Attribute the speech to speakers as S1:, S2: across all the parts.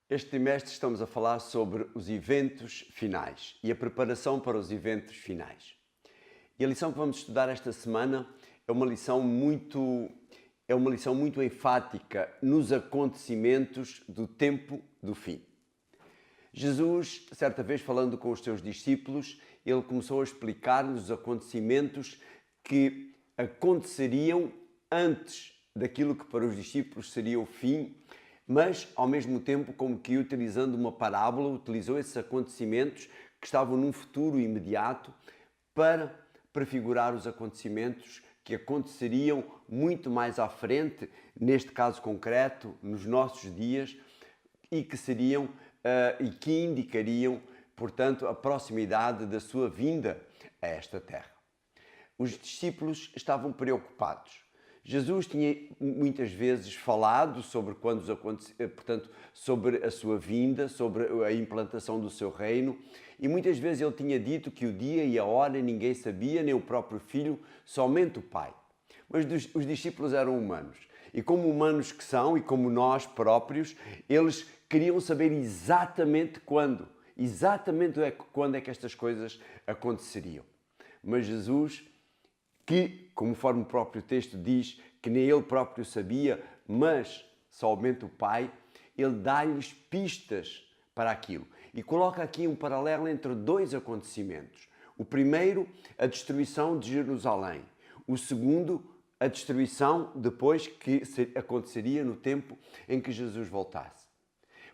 S1: Este trimestre estamos a falar sobre os eventos finais e a preparação para os eventos finais. E a lição que vamos estudar esta semana é uma lição muito enfática nos acontecimentos do tempo do fim. Jesus, certa vez falando com os seus discípulos, ele começou a explicar-lhes os acontecimentos que aconteceriam antes daquilo que para os discípulos seria o fim, mas ao mesmo tempo como que utilizando uma parábola, utilizou esses acontecimentos que estavam num futuro imediato para prefigurar os acontecimentos que aconteceriam muito mais à frente, neste caso concreto, nos nossos dias, e que seriam e que indicariam, portanto, a proximidade da sua vinda a esta terra. Os discípulos estavam preocupados. Jesus tinha muitas vezes falado sobre portanto, sobre a sua vinda, sobre a implantação do seu reino, e muitas vezes ele tinha dito que o dia e a hora ninguém sabia, nem o próprio Filho, somente o Pai. Mas os discípulos eram humanos, e como humanos que são, e como nós próprios, eles queriam saber exatamente quando é que estas coisas aconteceriam. Mas Jesus, que, conforme o próprio texto diz, que nem ele próprio sabia, mas somente o Pai, ele dá-lhes pistas para aquilo. E coloca aqui um paralelo entre dois acontecimentos. O primeiro, a destruição de Jerusalém. O segundo, a destruição depois que aconteceria no tempo em que Jesus voltasse.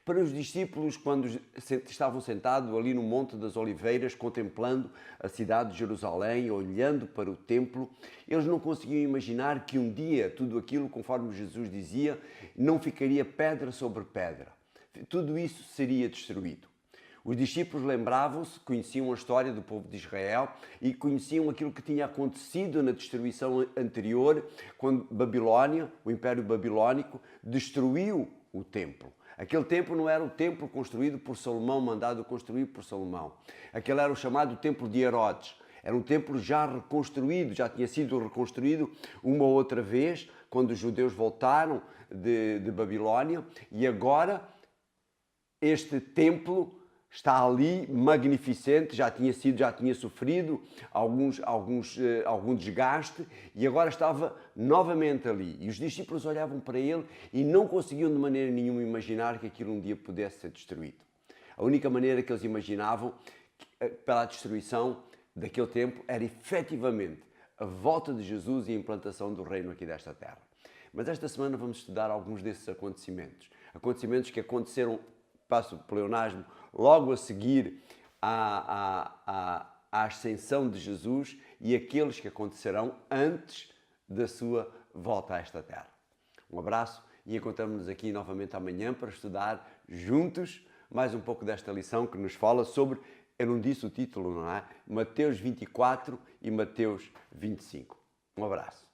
S1: Para os discípulos, quando estavam sentados ali no Monte das Oliveiras, contemplando a cidade de Jerusalém, olhando para o templo, eles não conseguiam imaginar que um dia tudo aquilo, conforme Jesus dizia, não ficaria pedra sobre pedra. Tudo isso seria destruído. Os discípulos lembravam-se, conheciam a história do povo de Israel e conheciam aquilo que tinha acontecido na destruição anterior, quando Babilônia, o Império Babilônico, destruiu o templo. Aquele templo não era o templo construído por Salomão, mandado construir por Salomão. Aquele era o chamado templo de Herodes. Era um templo já reconstruído, já tinha sido reconstruído uma outra vez, quando os judeus voltaram de Babilônia, e agora este templo está ali, magnificente, já tinha sofrido algum desgaste e agora estava novamente ali. E os discípulos olhavam para ele e não conseguiam de maneira nenhuma imaginar que aquilo um dia pudesse ser destruído. A única maneira que eles imaginavam pela destruição daquele tempo era efetivamente a volta de Jesus e a implantação do reino aqui desta terra. Mas esta semana vamos estudar alguns desses acontecimentos. Acontecimentos que aconteceram, passo o pleonasmo, logo a seguir à ascensão de Jesus e aqueles que acontecerão antes da sua volta a esta terra. Um abraço e encontramos-nos aqui novamente amanhã para estudar juntos mais um pouco desta lição que nos fala sobre, eu não disse o título, não é? Mateus 24 e Mateus 25. Um abraço.